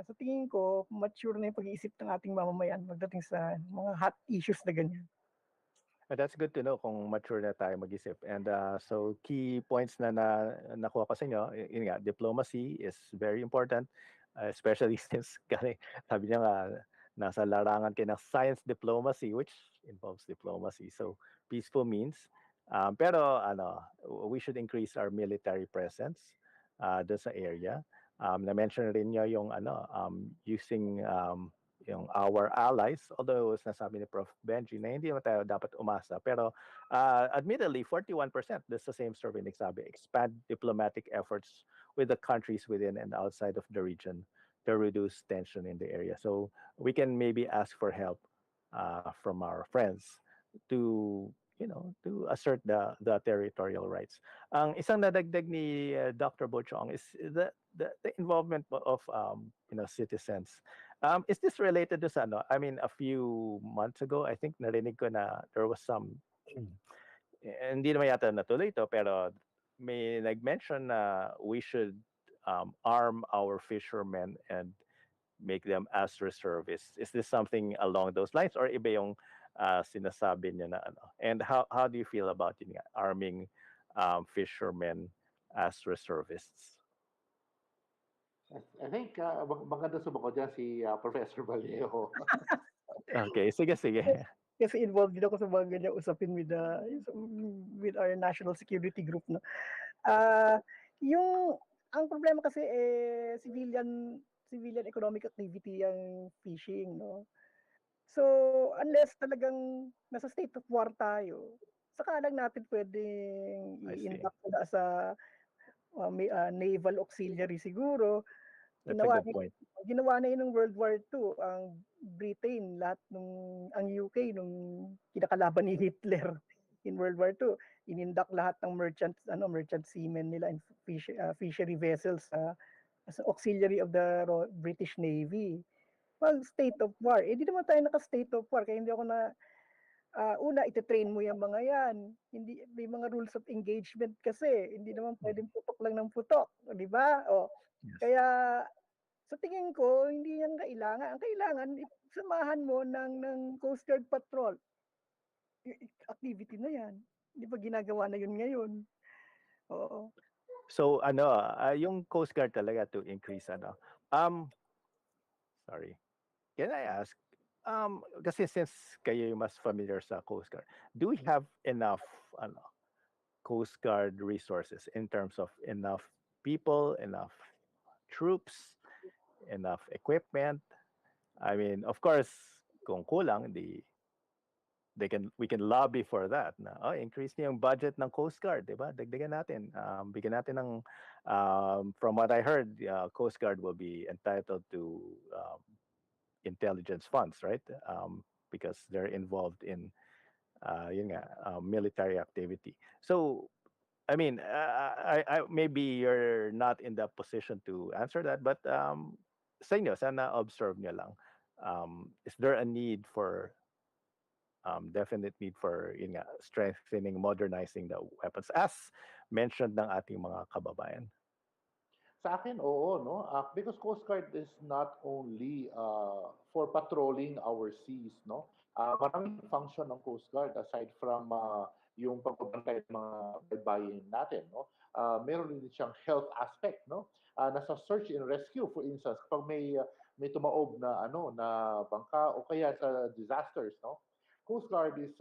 sa tingin ko, mature na yung pag-iisip ng ating mamamayan pagdating sa mga hot issues na ganyan.
But that's good to know kung mature na tayo mag-isip. And so key points na nakuha ko sa inyo, yun nga, diplomacy is very important, especially since sabi niya nga, nasa larangan kayo ng science diplomacy, which involves diplomacy. So peaceful means. Pero we should increase our military presence doon sa area. Na-mention rin niyo yung using yung our allies, although nasabi ni Prof. Benji na hindi naman tayo dapat umasa. Pero admittedly, 41%, that's the same survey nagsabi, expand diplomatic efforts with the countries within and outside of the region to reduce tension in the area. So we can maybe ask for help from our friends to to assert the territorial rights. Ang isang nadagdag ni Dr. Bochong is the involvement of citizens. Is this related to I mean, a few months ago, I think narinig ko na there was some, hindi naman yata natuloy ito, pero may nag-mention na we should arm our fishermen and make them as reservists. Is this something along those lines or iba yung sinasabi niya na And how do you feel about arming fishermen as reservists?
I think maganda sumagot dyan si Professor Vallejo.
Okay, sige.
Kasi involved din ako sa mga ganyan usapin with our national security group. No? Ang problema kasi civilian economic activity ang fishing. No? So, unless talagang nasa state of war tayo, saka lang natin pwedeng i-induct sa naval auxiliary siguro.
That's a good point.
Ginawa na yun ng World War II. Ang Britain, lahat ang UK nung kinakalaban ni Hitler in World War II, inindak lahat ng merchant seamen nila and fishery vessels as an auxiliary of the British Navy. Well, state of war. Di naman tayo naka-state of war, kaya hindi ako na una, ite-train mo yung mga yan. Hindi, may mga rules of engagement kasi. Hindi naman pwedeng putok lang ng putok. Di ba?
Yes.
Kaya, sa tingin ko, hindi yan kailangan. Ang kailangan, samahan mo ng Coast Guard Patrol. Activity na yan. Di ba ginagawa na yun ngayon? Oo.
So yung Coast Guard talaga to increase sorry. Can I ask kasi since kayo yung mas familiar sa Coast Guard, do we have enough Coast Guard resources in terms of enough people, enough troops, enough equipment? I mean, of course, kung kulang, we can lobby for that na increase niyo yung budget ng Coast Guard, di ba? Dagdagan natin. Bigyan natin ng from what I heard, Coast Guard will be entitled to intelligence funds, right? Because they're involved in military activity. So I mean, I maybe you're not in the position to answer that, but sa inyo, sana observe nyo lang. Is there a need for definite need for strengthening, modernizing the weapons as mentioned ng ating mga kababayan?
Sa akin, oo, no? Because Coast Guard is not only for patrolling our seas, no? Maraming function ng Coast Guard aside from yung pagbabantay ng mga baybayin natin, no? Meron din siyang health aspect, no? Nasa search and rescue, for instance, kapag may tumaob na na bangka o kaya sa disasters, no? Coast Guard is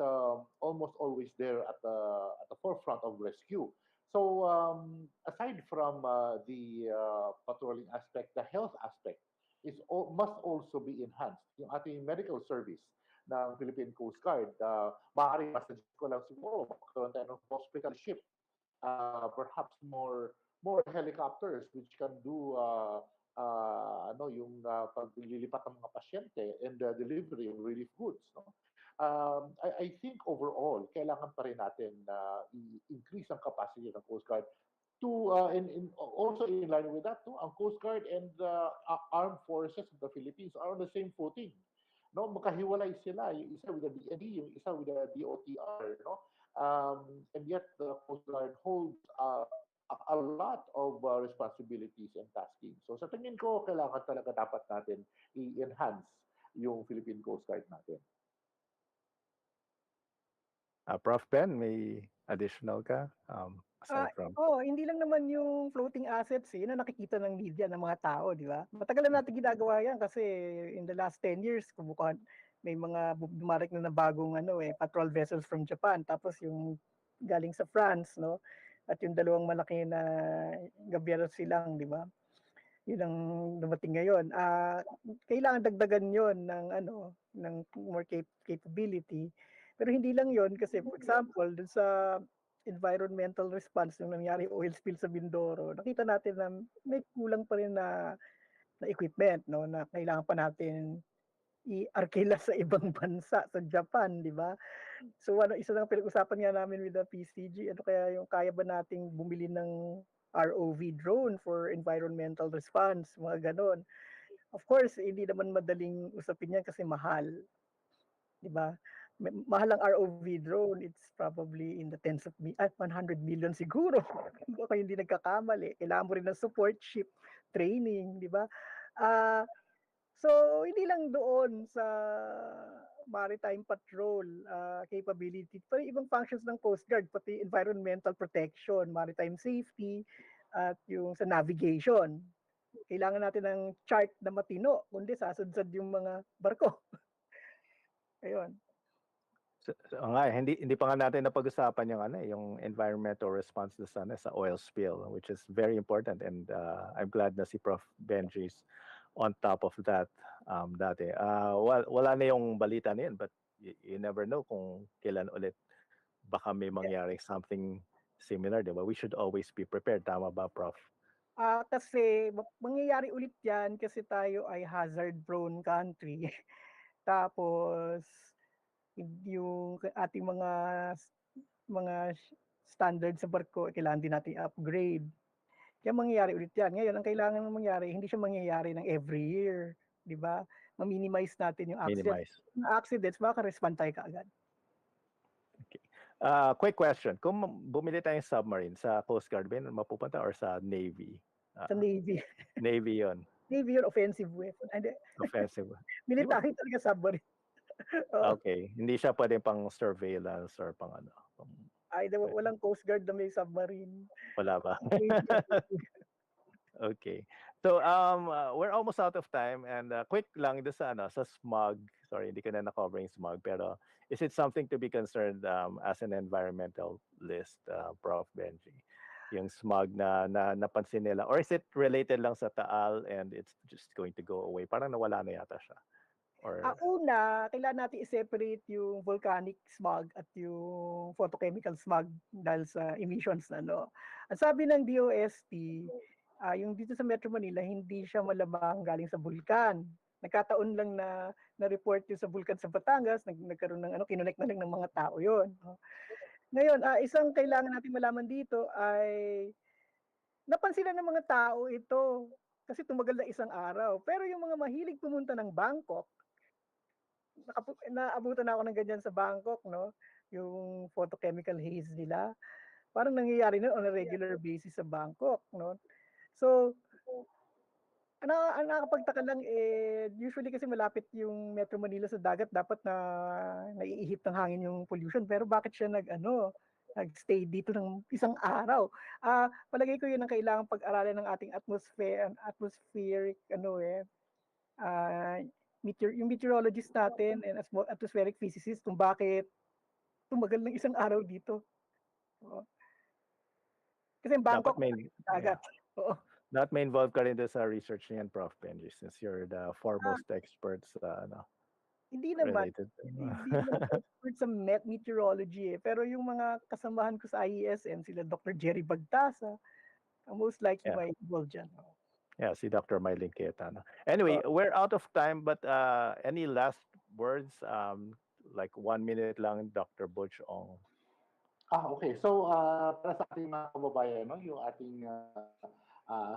almost always there at the forefront of rescue. So aside from the patrolling aspect, the health aspect must also be enhanced. Yung ating medical service ng Philippine Coast Guard, maaari masuggest ko lang siguro magkaroon tayo ng hospital ship, perhaps more helicopters which can do yung paglilipat ng mga pasyente and the delivery of relief goods, no? I think overall, kailangan pa rin natin i-increase ang capacity ng Coast Guard to, also in line with that, no? Ang Coast Guard and the armed forces of the Philippines are on the same footing. No, makahiwalay sila. Yung isa with the DND, yung isa with the DOTR, no? And yet the Coast Guard holds a lot of responsibilities and tasking. So sa tingin ko, kailangan talaga dapat natin i-enhance yung Philippine Coast Guard natin.
Prof. Ben, may additional ka? Aside from...
hindi lang naman yung floating assets, yun ang nakikita ng media ng mga tao, di ba? Matagal na natin ginagawa yan kasi in the last 10 years, kumukuha, may mga dumarik na bagong patrol vessels from Japan, tapos yung galing sa France, no? At yung dalawang malaki na gabyero silang, di ba? Yun ang dumating ngayon. Kailangan dagdagan yon ng more capability. Pero hindi lang yon kasi for example, dun sa environmental response nung nangyari oil spill sa Mindoro, nakita natin na may kulang pa rin na equipment, no, na kailangan pa natin i-arkila sa ibang bansa, sa Japan, di ba? So isa lang pinag-usapan nga namin with the PCG, kaya yung kaya ba nating bumili ng ROV drone for environmental response, mga ganon. Of course, hindi naman madaling usapin yan kasi mahal. Di ba? Mahal ang ROV drone, it's probably in the 100 million siguro. Baka hindi nagkakamali. Kailangan mo rin ng support ship training, di ba? So, hindi lang doon sa maritime patrol capability, pero ibang functions ng Coast Guard, pati environmental protection, maritime safety, at yung sa navigation. Kailangan natin ng chart na matino, kundi sasadsad yung mga barko. Ayun.
Hindi pa nga natin napag-usapan yung environmental response sa oil spill, which is very important, and I'm glad na si Prof. Benji's on top of that dati. Wala na yung balita na yun, but you never know kung kailan ulit baka may mangyaring something similar, di ba? We should always be prepared. Tama ba, Prof?
Kasi mangyayari ulit yan kasi tayo ay hazard-prone country. Tapos yung ating mga standard sa barko, kailangan din natin upgrade. Kaya mangyayari ulit yan. Ngayon, ang kailangan mangyari, hindi siya mangyayari ng every year. Di ba? Ma-minimize natin yung accidents.
Minimize.
Yung accidents, maka-respond tayo kaagad.
Okay. Quick question. Kung bumili tayong submarine, sa Coast Guard ba yun mapupunta or sa Navy?
Sa Navy.
Navy yun.
Navy yun, offensive weapon. Hindi.
Offensive.
Military talaga submarine.
Okay. Hindi siya pwede pang surveillance or pang ano.
Ay, walang Coast Guard na may submarine.
Wala ba?
Navy.
Okay. So we're almost out of time and quick lang doon sa sa smog. Sorry, hindi ko na na-cover yung smog pero is it something to be concerned as an environmentalist, Prof. Benji? Yung smog na napansin nila or is it related lang sa Taal and it's just going to go away? Parang nawala na yata siya. Or
Una, kailangan natin i-separate yung volcanic smog at yung photochemical smog dahil sa emissions na no. Ang sabi ng DOST, yung dito sa Metro Manila, hindi siya malamang galing sa bulkan. Nagkataon lang na report yung sa bulkan sa Batangas, nagkaroon ng kinonect na lang ng mga tao yon. Ngayon, isang kailangan natin malaman dito ay napansin ng mga tao ito kasi tumagal na isang araw. Pero yung mga mahilig pumunta ng Bangkok, naabutan na ako ng ganyan sa Bangkok, no? Yung photochemical haze nila. Parang nangyayari na on a regular basis sa Bangkok, no? So, nakakapagtaka lang usually kasi malapit yung Metro Manila sa dagat, dapat na naiihip ng hangin yung pollution. Pero bakit siya nag-stay dito ng isang araw? Palagay ko yun ang kailangang pag-aralan ng ating atmospheric yung meteorologist natin and atmospheric physicist kung bakit tumagal ng isang araw dito. Kasi yung Bangkok, dagat.
Dapat may involved ka rin doon sa research niyan, Prof. Benji, since you're the foremost expert sa
Hindi naman.
related.
Hindi naman expert sa meteorology Pero yung mga kasamahan ko sa IESM, sila Dr. Jerry Bagtasa, most likely may involved dyan.
Yeah, si Dr. Mylene Cayetano. Anyway, we're out of time, but any last words? Like 1 minute lang, Dr. Butch Ong.
Okay. So, para sa ating mga kababayan, no, yung ating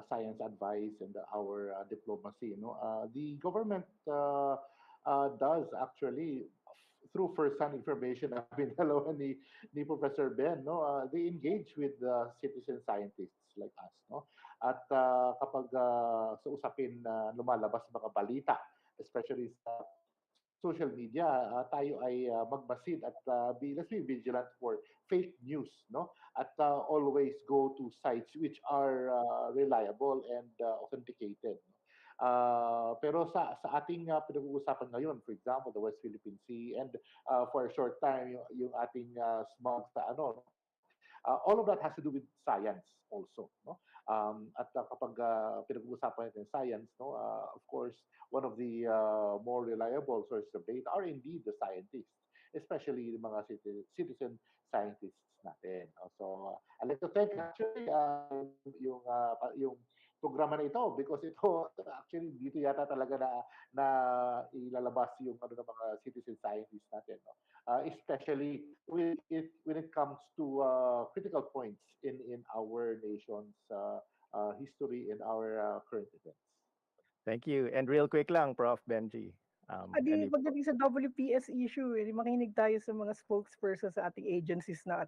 science advice and our diplomacy, no, the government does actually, through first-hand information na pinalawan ni Professor Ben, no, they engage with citizen scientists like us, no, at kapag sa usapin na lumalabas mga balita, especially sa social media, tayo ay magmasid at let's be vigilant for fake news, no? At always go to sites which are reliable and authenticated. Pero sa ating pinag-uusapan ngayon, for example, the West Philippine Sea, and for a short time yung ating smog sa all of that has to do with science also, no? At kapag pinag-uusapan natin science, no, of course, one of the more reliable sources of data are indeed the scientists, especially the mga citizen scientists natin. So, I'd like to thank actually yung programa na ito because ito actually dito yata talaga na ilalabas yung ng mga citizen scientists natin, no? Especially when it comes to critical points in our nation's history and our current events.
Thank you. And real quick lang, Prof. Benji.
Pagdating sa WPS issue, makinig tayo sa mga spokesperson sa ating agencies na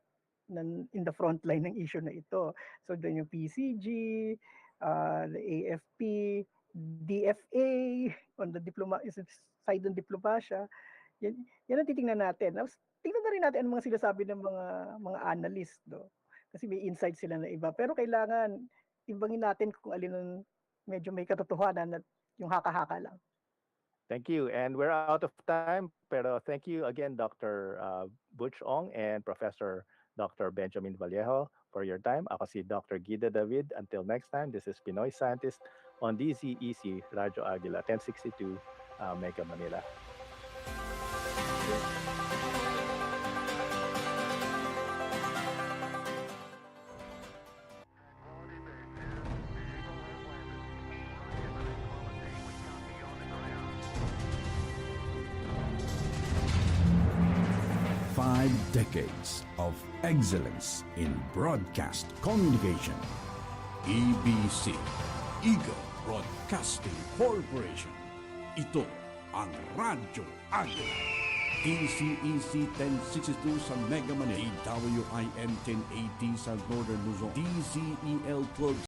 in the front line ng issue na ito. So doon yung PCG, the AFP, DFA, on the side ng diplomasya. Yan ang titingnan natin. Tingnan na rin natin ang mga sinasabi ng mga analyst, no? Kasi may insight sila na iba. Pero kailangan timbangin natin kung alin ang medyo may katotohanan at yung haka-haka lang.
Thank you. And we're out of time. Pero thank you again, Dr. Butch Ong and Professor Dr. Benjamin Vallejo for your time. Ako si Dr. Guido David. Until next time, this is Pinoy Scientist on DZEC Radyo Agila, 1062 Mega Manila.
decades of excellence in broadcast communication. EBC, Eagle Broadcasting Corporation. Ito ang Radyo Agila. DCEC 1062 sa Mega Manila, AWIN 1080 sa Northern Luzon, DCEL 12